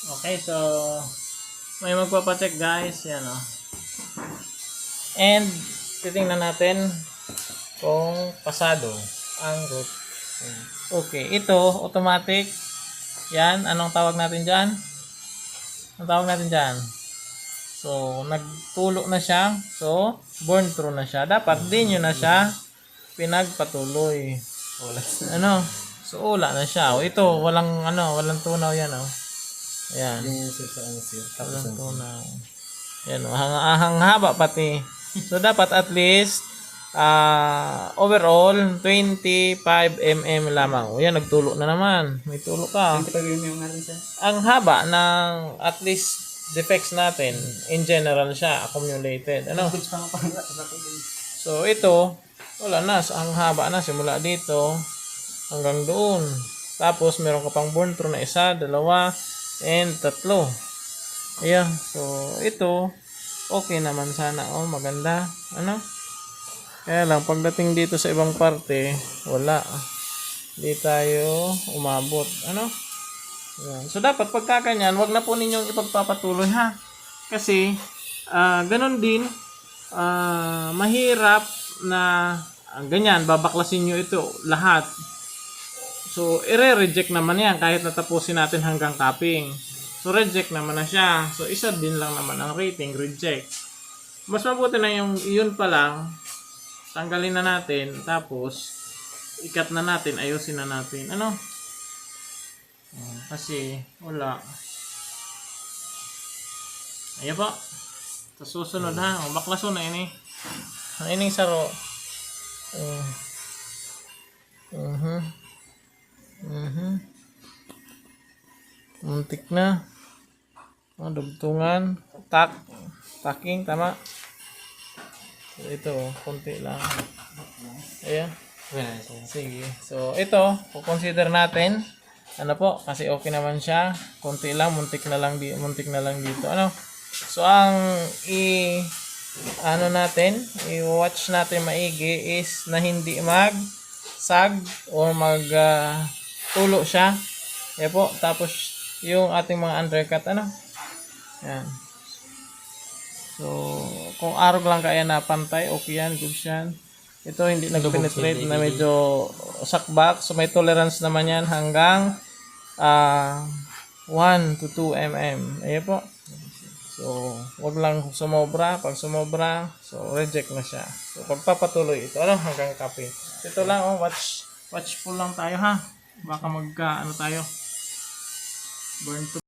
Okay, so may magpapacheck guys, yan o. And titingnan natin kung pasado ang root. Okay, ito automatic. Yan, anong tawag natin dyan? Anong tawag natin dyan? So, nagtulo na siya. So, burn through na siya. Dapat din nyo na siya pinagpatuloy. Ano? So, ula na siya. O, ito, walang tunaw yan. O. Ayan. Walang tunaw. Yan, o. Hang haba pati. So, dapat at least overall 25 mm lamang. O, yan, nagtulo na naman. May tulo ka. 25 mm nga rin siya. Ang haba ng at least defects natin, in general siya, accumulated. Ano? So, ito, wala na. Ang haba na, simula dito hanggang doon. Tapos, meron ka pang burn through na isa, dalawa, and tatlo. Ayan. So, ito, okay naman sana. Oh, maganda. Ano? Kaya lang, pagdating dito sa ibang parte, wala. Hindi tayo umabot. Ano? Yan. So, dapat pagkakanyan, wag na po ninyong ipagpapatuloy ha. Kasi, ganun din, mahirap na ganyan, babaklasin nyo ito lahat. So, i-reject naman yan kahit natapusin natin hanggang capping. So, reject naman na siya. So, isa din lang naman ang rating, reject. Mas mabuti na yung yun pa lang, tanggalin na natin, tapos, ikat na natin, ayusin na natin. Ano? Kasi wala. Ayan po. Sa susunod ha. Baklaso na ini. Ang ining saro. Muntik na. Dugtungan. Taking. Tama. So, ito. Konti lang. Ayan. Sige. So, ito. Consider natin. Ano po, kasi okay naman siya. Konti lang, muntik na lang dito. Ano? So ang i-watch natin maigi is na hindi mag-sag o tulo siya. Yan po. Tapos yung ating mga undercut, ano? Yan. So kung arog lang kaya na pantay, okay yan, good yan. Ito hindi nag-penetrate na medyo sakbak. So may tolerance naman yan hanggang 1 to 2 mm. Ayan po. So wag lang sumobra. Pag sumobra, so reject na siya. So pagpapatuloy ito hanggang capping. Ito lang, watchful lang tayo ha. Baka tayo. Burn to